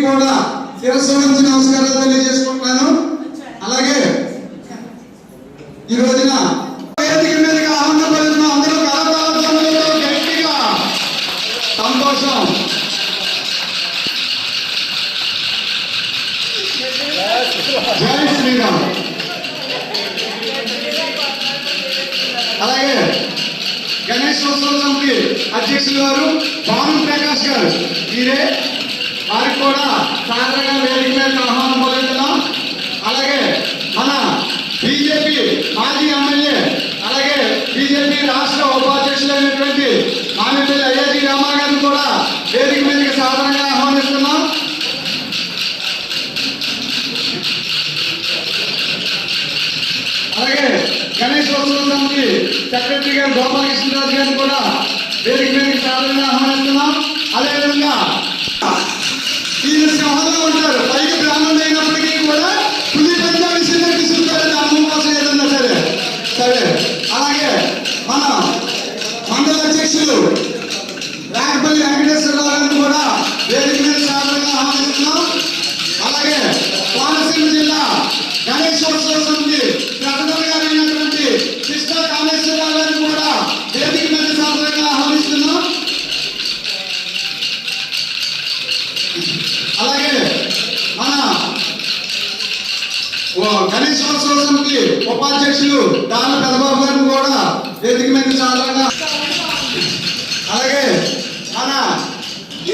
కూడా శిరస్సు వంచి నమస్కారాలు తెలియజేసుకుంటున్నాను. అలాగే ఈ రోజున వేదిక మీదగా ఆనందపడుతున్న అందరూ కరతాళధ్వనులతో గట్టిగా సంతోషం. జై శ్రీరామ్. అలాగే గణేశోత్సవ సమితి అధ్యక్షులు గారు భాను ప్రకాష్ గారు, మీరే వారికి కూడా సాధారణంగా వేదిక మీద ఆహ్వానం పొందుతున్నాం. అలాగే మన బీజేపీ మాజీ ఎమ్మెల్యే అలాగే బీజేపీ రాష్ట్ర ఉపాధ్యక్షులైనటువంటి మానేపల్లి అయ్యాజీ రామా గారిని కూడా వేదిక మీదకి సాధారణంగా ఆహ్వానిస్తున్నాం. అలాగే గణేశోత్సవ సమితి సెక్రటరీ గారు గోపాలకృష్ణరాజు గారిని కూడా వేదిక మీదకి సాధారణంగా ఆహ్వానిస్తున్నాం. అదేవిధంగా ఈయన సింహంలో ఉంటారు, పైకి బ్రాహ్మణులు అయినప్పటికీ కూడా పులి పంజాబీ సిద్ధం తీసుకుంటారని అమ్మ కోసం ఏదన్నా సరే. అలాగే మన మండల అధ్యక్షులు రాకపల్లి వెంకటేశ్వరరావు గారిని కూడా వేదిక మీద సాధారణంగా ఆహ్వానిస్తున్నాం. అలాగే కోనసీమ జిల్లా గణేశోత్సవ సమితి ప్రధాన గారైనటువంటి కృష్ణ కాళేశ్వరరావు గారిని కూడా వేదిక మీద సాధారణంగా ఆహ్వానిస్తున్నాం. అలాగే మన గణేశోత్సవ సమితి ఉపాధ్యక్షులు దాన పెదబాబు గారిని కూడా వేదిక మీద సాధారణంగా. అలాగే మన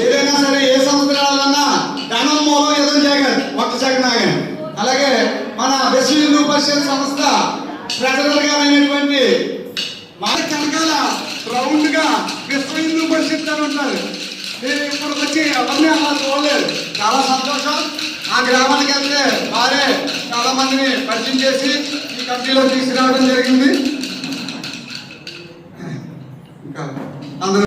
ఏదైనా సరే ఏ సంవత్సరాలన్నా ధనం మూలం ఏదో జగన్ ఒక్క జగన్. అలాగే మన విశ్వ హిందూ పరిషత్ సంస్థ ప్రెసిడెంట్ గారైనటువంటి మన కనకాల రౌండ్ గా విశ్వ హిందూ పరిషత్ అని ఉంటారు. నేను ఇప్పటికి వచ్చి ఎవరిని అలా చూడలేదు, చాలా సంతోషం. ఆ గ్రామానికి వెళ్తే వారే చాలా మందిని పరిచయం చేసి ఈ కమిటీలో తీసుకురావడం జరిగింది. ఇంకా అందరూ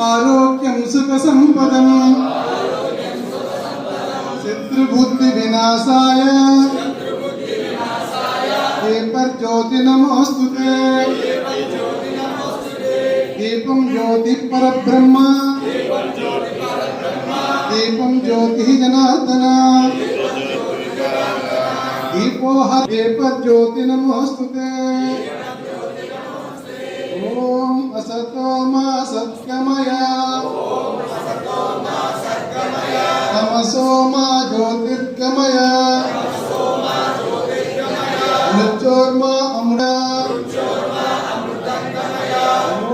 ఆరోగ్యం సుఖ సంపదం శత్రుబుద్ధి వినాశాయ దీపజ్యోతి నమోస్తుతే. దీపం జ్యోతి పరబ్రహ్మ దీపం జ్యోతి జనార్దన దీపోహ దీపజ్యోతి నమోస్తుతే. ఓం అసతో మా సత్కమయ తమసో మా జ్యోతిర్గమయ మృత్యోర్మా అమృత.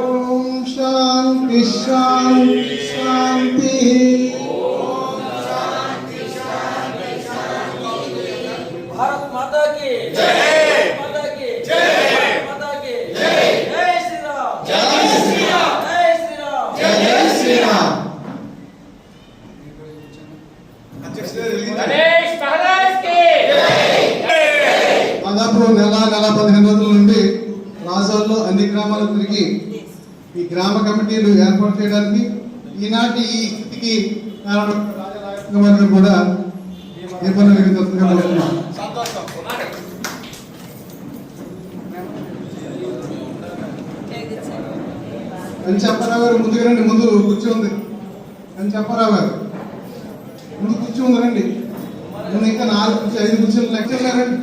ఓం శాంతి శాంతి శాంతి. భారత్ మాతా కీ జై. మాతా కీ జై. మాతా కీ జై. జై శ్రీరామ్. జై శ్రీరామ్. జై శ్రీరామ్. జై శ్రీరామ్. గణేష్ మహారాజ్ కీ జై. దాదాపు నెల 15 రోజుల నుండి రాజోల్లో అన్ని గ్రామాలు తిరిగి ఈ గ్రామ కమిటీలు ఏర్పాటు చేయడానికి ఈనాటి ఈ స్థితికి కారణం కూడా ఏ పనులు అని చెప్పరావు గారు ముందుకు రండి. ముందు కూర్చోంది అని చెప్పరావు గారు ముందు కూర్చోంది రండి. ముందు ఇంకా 4-5 కూర్చొని లెక్చర్లు రండి.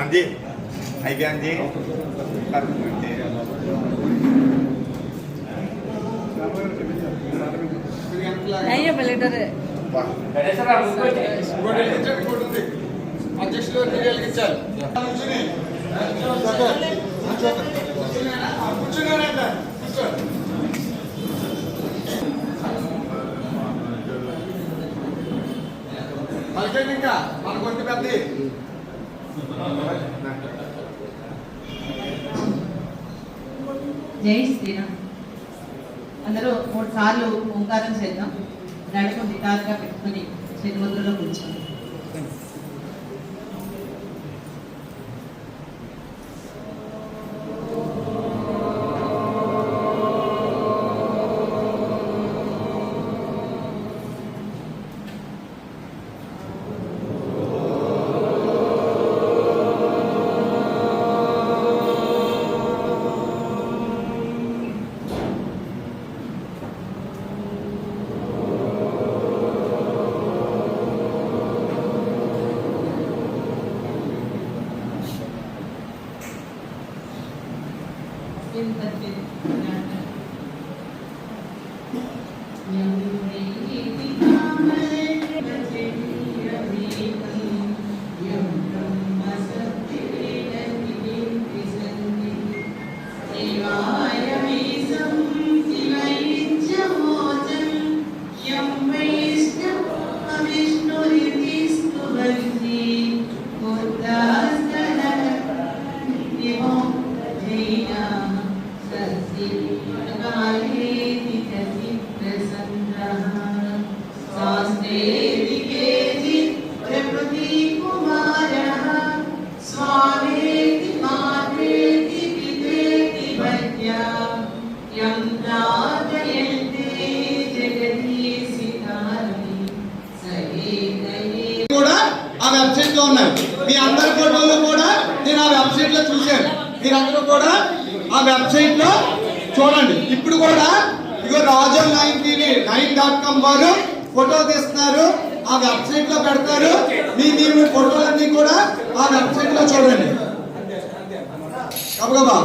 Andy, hai che Andy? Ayo belajar. అధ్యక్షులు తెలియజేయాలి. ఇంకా మన కొంచెం పెద్ద జై శ్రీరామ్. అందరూ 3 సార్లు ఓంకారం చేద్దాం. నడుము నిటారుగా పెట్టుకుని చేతుముద్రలో కూర్చోండి. కూడా ఆ వెబ్సైట్ లో ఉన్నాయి. మీ అందరి ఫోటోలు కూడా నేను ఆ వెబ్సైట్ లో చూశాను. మీరందరూ కూడా ఆ వెబ్సైట్ లో చూడండి. ఇప్పుడు కూడా ఇగో రాజు 9tv9.com వారు ఫోటో తీస్తున్నారు, ఆ వెబ్సైట్ లో పెడతారు. మీ ఫోటోలన్నీ కూడా ఆ వెబ్సైట్ లో చూడండి. కబగబా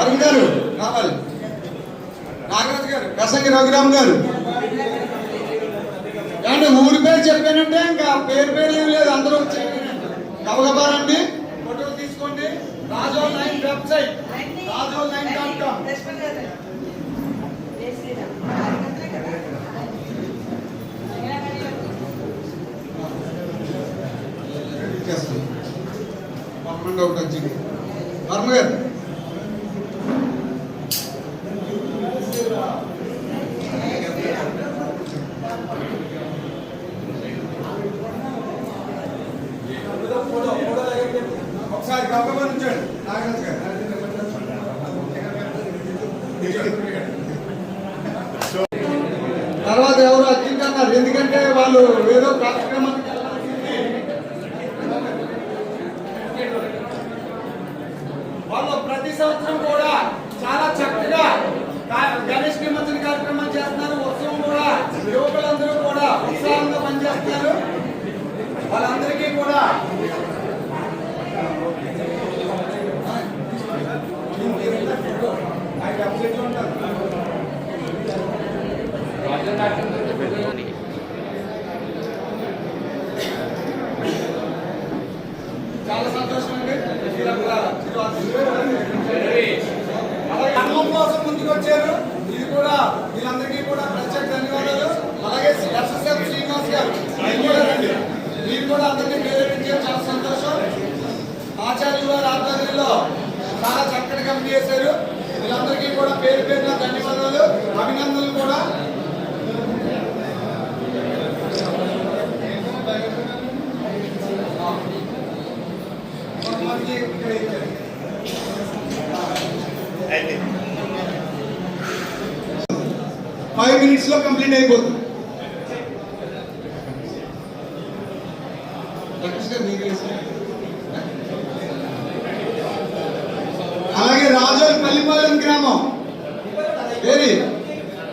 అరుణ్ గారు రావాలి, నాగరాజు గారు, ప్రసంగి రఘురామ్ గారు. అంటే ఊరి పేరు చెప్పానంటే ఇంకా పేరు ఏం లేదు, అందరూ కబగబారండి. ఫోటోలు తీసుకోండి. రాజోల్9 వెబ్సైట్ రాజోల్9.com. ఒకటి వచ్చింది వర్మ గారు. ఒకసారి కబగబా నుంచండి నాగరాజు గారు. తర్వాత ఎవరు అత్యంత అన్నారు, ఎందుకంటే వాళ్ళు ఏదో కార్యక్రమానికి వాళ్ళు ప్రతి సంవత్సరం కూడా చాలా చక్కగా గణేష్ నిమజ్జన కార్యక్రమం చేస్తున్నారు. ఉత్సవం కూడా యువకులందరూ కూడా ఉత్సాహంగా పనిచేస్తున్నారు. వాళ్ళందరికీ కూడా చాలా సంతోషం అండి. అలాగే అన్నం కోసం ముందుకు వచ్చారు. ఇది కూడా వీళ్ళందరికీ కూడా ప్రత్యేక ధన్యవాదాలు. అలాగే ఎస్ఎస్ఎఫ్ శ్రీనివాస్ గారు మీరు కూడా అందరినీ ప్రేరేపించారు, చాలా సంతోషం. ఆచార్యుల వారి ఆధ్వర్యంలో చాలా చక్కటి కమిటీ చేశారు. వీళ్ళందరికీ కూడా పేరు పేరున ధన్యవాదాలు, అభినందనలు కూడా. అయితే 5 minutes లో కంప్లీట్ అయిపోతుంది. అలాగే రాజోల్ పల్లిపాలెం గ్రామం, వేరే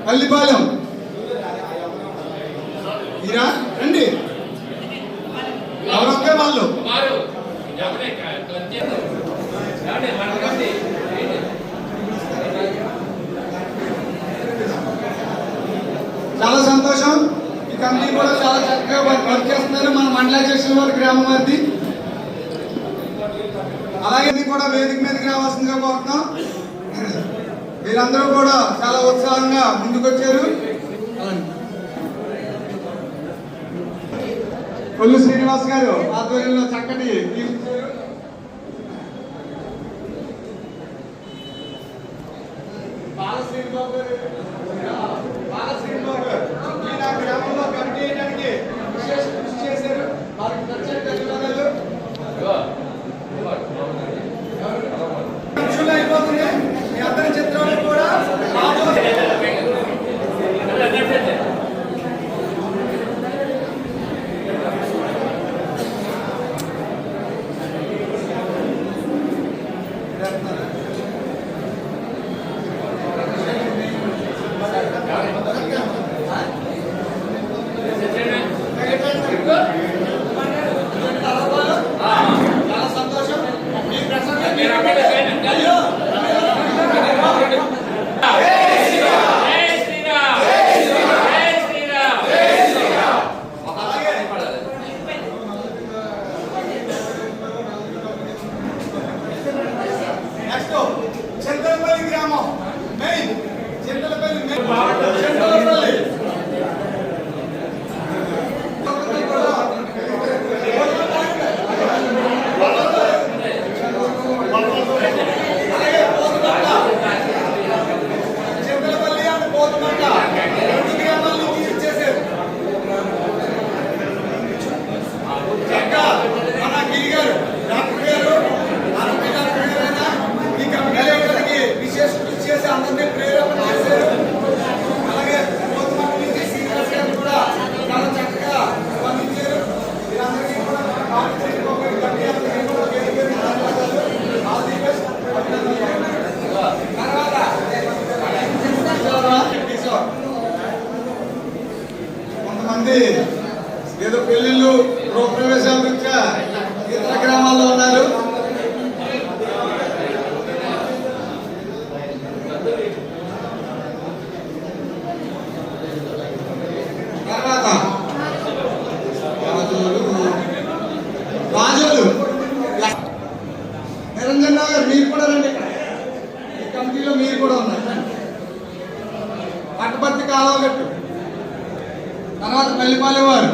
పల్లిపాలెం మీరా రండి, ఎవరొక్కే వాళ్ళు. చాలా సంతోషం. ఈ కమిటీ కూడా చాలా చక్కగా వర్క్ చేస్తున్నారు. మన మండలాధ్యక్షుల వారి గ్రామం వారిది. అలాగే ఇది కూడా వేదిక మీదకి రావాల్సిందిగా కోరుతున్నాం. వీరందరూ కూడా చాలా ఉత్సాహంగా ముందుకొచ్చారు. కొల్లు శ్రీనివాస్ గారు ఆధ్వర్యంలో చక్కటి బాలశ్రీనిబాబు గారు ఈ నా గ్రామంలో కమిటీ చేయడానికి విశేష కృషి చేశారు. వారికి ప్రత్యేక ధన్యవాదాలు. నిమిషంలో అయిపోతుంది. మీ అందరి చిత్రాలు కూడా చాలా సంతోషం. మీ ప్రసంగం నెక్స్ట్ చింతలపల్లి గ్రామం మెయిన్ చింతలపల్లి చింతలపల్లి చింతలపల్లి అని పోతున్నట్ట 2 గ్రామాల నుంచి ఇచ్చేసారు. ఇంకా మన గిరి గారు డాక్టర్ గారు ఆరోగ్య డాక్టర్ గారైనా ఈ కమిటీ విశేష కృషి చేసి అందరినీ ప్రేరేపణ చేశారు. అలాగే పోతున్నట్టు నుంచి శ్రీనివాస్ గారు కూడా చాలా చక్కగా స్పందించారు. వీరందరికీ కూడా కమిటీ కూడా పేరు పేరు ధన్యవాదాలు. All the best. కొంతమంది ఏదో పెళ్లిళ్ళు గృహప్రవేశాల రీత్యా ఇతర గ్రామాల్లో ఉన్నారు. తర్వాత రాజోలు నిరంజన్ రావు గారు మీరు కూడా రండి. ఈ కమిటీలో మీరు కూడా ఉన్నారు. పట్టపర్తి కాలవగట్టు తర్వాత పల్లిపాలెం వారు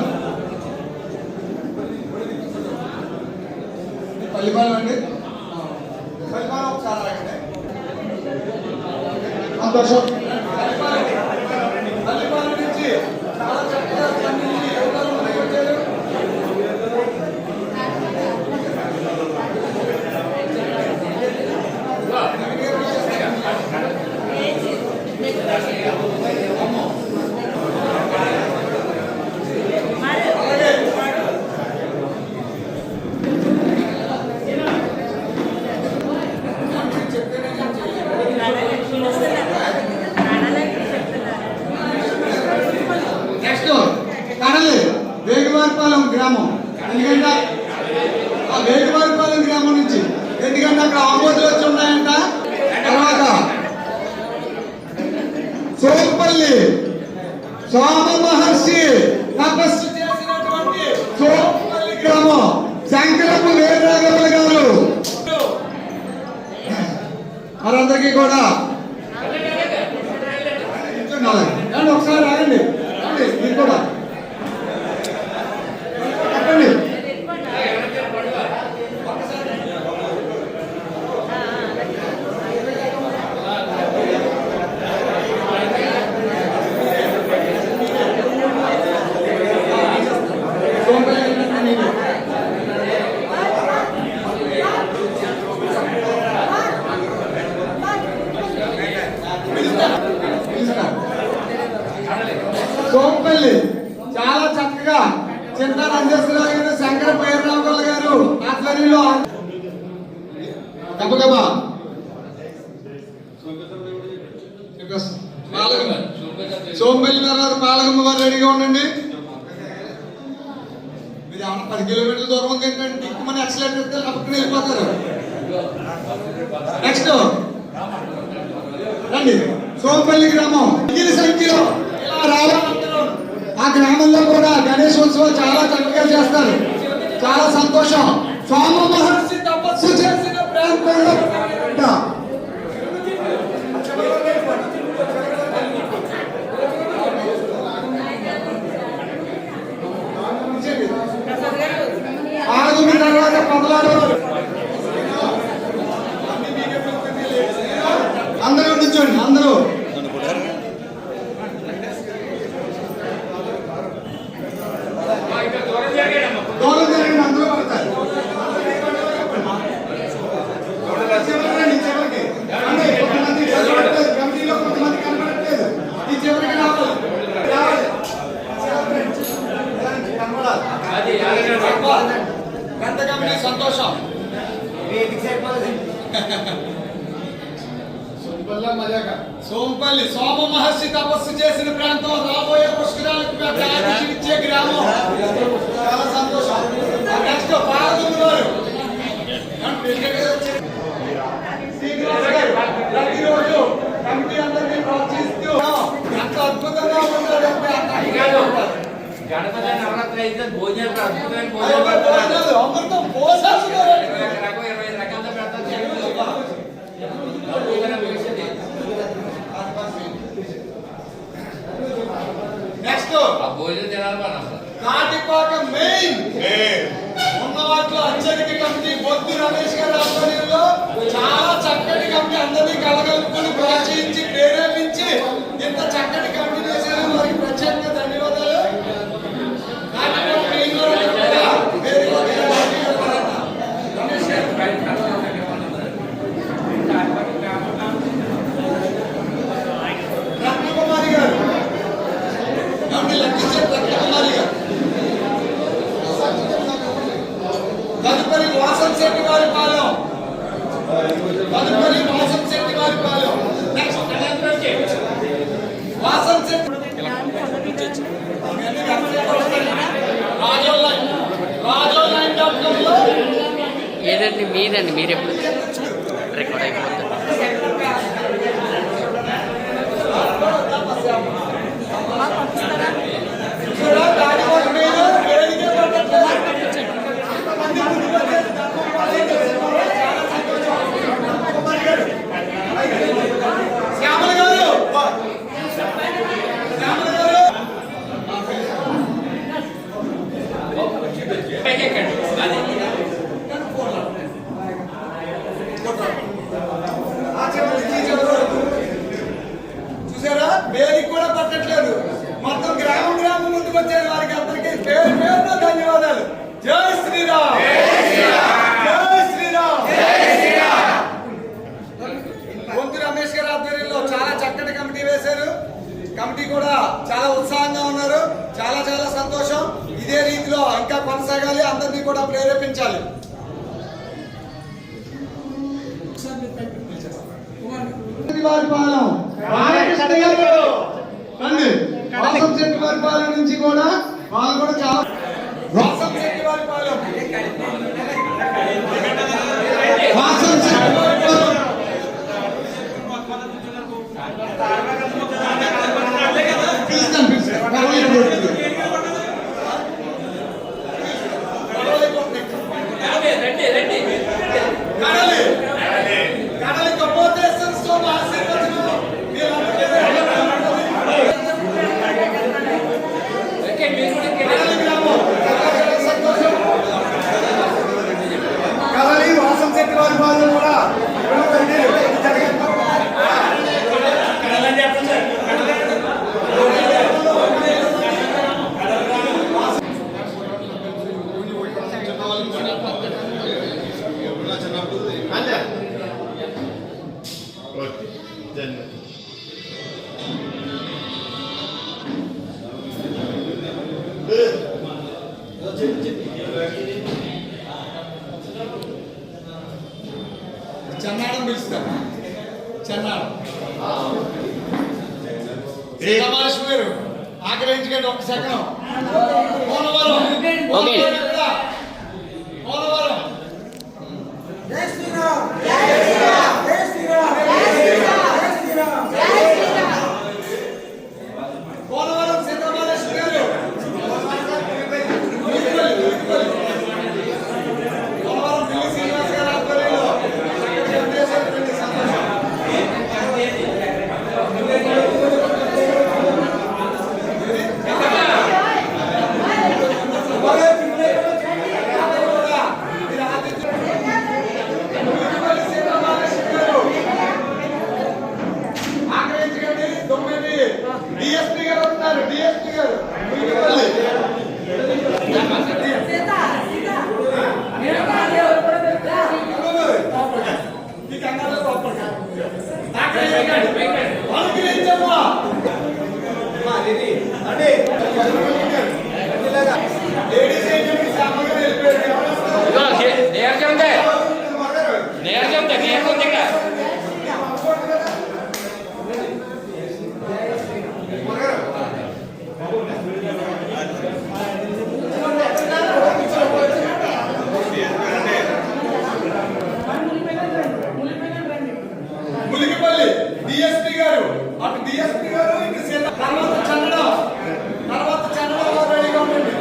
పల్లిపాలెం అండి. పల్లిపాలెం ఒకసారి రాగండి. సంతోషం. పల్లిపాలెం నుంచి చాలా చక్కగా స్పందించి యువతలు ముందుకు వచ్చారు. నెక్స్ట్ కడలి వేగవారిపాలెం గ్రామం. ఎందుకంటే ఆ వేగవారిపాలెం గ్రామం నుంచి ఎందుకంటే అక్కడ ఆమోదులు వచ్చి ఉన్నాయంట. తర్వాత సోంపల్లి సోమ మహర్షి తపస్సు చేసినటువంటి సోంపల్లి గ్రామం శంకరపు వీరరాఘవులు గారు వారందరికీ కూడా ఒకసారి రాగండి. మీరు కూడా చెప్పండి. సోంపల్లి చాలా చక్కగా చింతా రంజేశ్వరరావు గారు శంకర పేర్రావు గారు ఆధ్వర్యంలో గబగబా సోంపల్లి తర్వాత పాలకమ్మ వారు రెడీగా ఉండండి. మీరు ఏమన్నా 10 కిలోమీటర్ల దూరం ఉంది ఏంటంటే టిక్కుమని ఎక్సలెంట్ ఇస్తే పక్కన వెళ్ళిపోతారు. నెక్స్ట్ రండి. సోంపల్లి గ్రామం సంఖ్యలో ఇలా రావాలి. ఆ గ్రామంలో కూడా గణేశోత్సవం చాలా చక్కగా చేస్తారు. చాలా సంతోషం. సోమ మహర్షి తపస్సు చేసిన ప్రాంతంలో సంతోషం. సోంపల్లి సోమ మహర్షి తపస్సు చేసిన ప్రాంతం, రాబోయే పుష్కరాలకు ఇచ్చే గ్రామం. చాలా సంతోషం. నెక్స్ట్ పాల్గొన్నారు ప్రతిరోజు కమిటీ అందరినీ ప్రోత్సహిస్తూ ఎంత అద్భుతంగా ఉంటాడంటే గణపతి నవరాత్రి అయితే భోజనాలు అద్భుతమైన అమృతం పోసేస్తున్నారు. 20 రకాల పెడతారు. నెక్స్ట్ ఆ భోజనం తినాలి మనం. కాటిపాక మెయిన్ ఉన్న వాటిలో అత్యధిక కమిటీ బొద్దు రమేష్ గారి ఆధ్వర్యంలో చాలా చక్కటి కమిటీ అందరినీ కలగలుపుకొని ప్రోత్సహించి ప్రేరేపించి ఇంత చక్కటి కమిటీ చేశారు. వారికి ప్రత్యేకంగా ధన్యవాదాలు. కాటిపాక మెయిన్ లో కూడా వేరే రమేష్ గారు రత్నకుమారి గారు రత్నకుమారి గారు తదుపరి వాసం శెట్టి వారి పాలెం. తదుపరి వాసం శెట్టి వారి పాలెం. నెక్స్ట్ వాసం శెట్టి రాజోలైన్.com లో ఏదండి మీదండి, మీరు ఎప్పుడు రికార్డ్ అయిపోతుంది. కూడా దాడివాడు మీద వేదిక పట్టట్లేదు. శ్యామల గారు చూసారా, వేదిక కూడా పట్టట్లేదు. మొత్తం గ్రామం గ్రామం ముందుకు వచ్చేది. వారికి అందరికీ పేరు పేరున ధన్యవాదాలు. జై శ్రీరామ్. జై శ్రీరామ్. గొంతు రమేష్ గారి ఆధ్వర్యంలో చాలా చక్కటి కమిటీ వేశారు. కమిటీ కూడా చాలా ఉత్సాహంగా ఉన్నారు. చాలా చాలా సంతోషం. ఇదే రీతిలో ఇంకా కొనసాగాలి. అందరినీ కూడా ప్రేరేపించాలి. వాసం శెట్టి వారి పాలెం నుంచి కూడా వాళ్ళు కూడా చాలా వాసం శెట్టి వారి పాలెం వాసం శెట్టి వారి పాలెం కడలి కపోతేశ్వర స్వామి ఆశీర్వచనం కదలి వాసం శెట్టి వారి పాలన కూడా చెన్నాడం పిలుస్తాం. చెన్నాడం శ్రీరామలక్ష్మి గారు ఆగ్రహించకండి ఒక్క సెకండ్. పోలవరం పోలవరం జై శ్రీరామ్. జై శ్రీరామ్. జై శ్రీరామ్. జై శ్రీరామ్. జై శ్రీరామ్. పోలవరం శ్రీరామలక్ష్మి గారు పోలవరం పిల్లి శ్రీనివాస్ గారి ఆధ్వర్యంలో డిఎస్పీ గారు ఉన్నారు. డిఎస్పీ గారు లేడీస్ ములిగిపల్లి డిఎస్పీ గారు, అటు డిఎస్పీ గారు, ఇటు సీత, తర్వాత చంద్ర రెడీగా ఉండండి.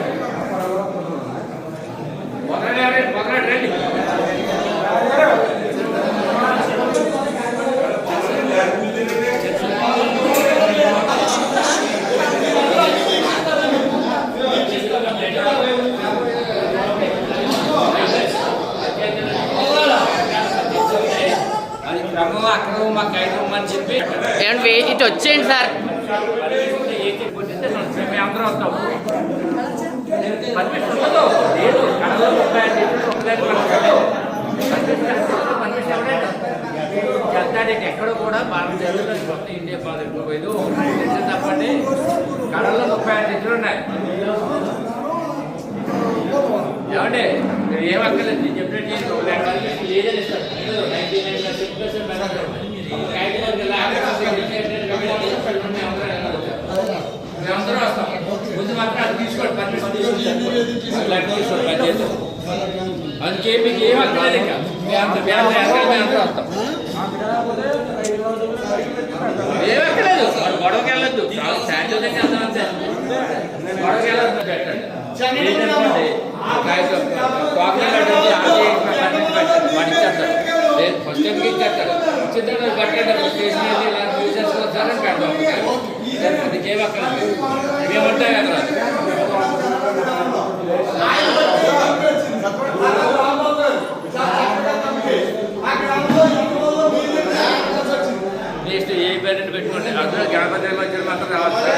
ఏమంటే ఇటు వచ్చేయండి సార్. అందరూ వస్తాం పర్మిషన్ ఉండదు లేదు కడలో 35 చెప్తాడండి ఎక్కడ కూడా భారతదేశంలో మొత్తం ఇండియా ప్రాజెక్టులో పోయి తప్పండి కడల్లో 35 చెట్లు ఉన్నాయి. ఏమండి మీరు ఏమక్కర్లేదు నేను చెప్పినట్టు లేదని ఇస్తాను. మేమందరూ వస్తాం ముందు మాత్రం అది తీసుకోండి పర్మిషన్ తీసుకోండి అందుకే మీకు ఏం అక్కర్లేదు ఇంకా మేమందరూ వస్తాం ఏమక్కర్లేదు వాడు గొడవకి వెళ్ళొద్దు శాంతియుతంగా వెళ్దాం అంతే గొడవకి వెళ్ళొద్దు పెట్టండి వాడు ఇచ్చేస్తాడు లేదు ఫస్ట్ టైంకి ఇచ్చేస్తాడు ఇచ్చేస్తాడు కట్టండి స్టేషనరీ ఫ్యూచర్స్ వచ్చారని పెడతాం అందుకే ఏమక్కర్లేదు మేముంటాం కదా నెక్స్ట్ ఏ పేరెంట్ పెట్టుకోండి అందులో గణపతి మధ్యలో మాత్రం రావాలి.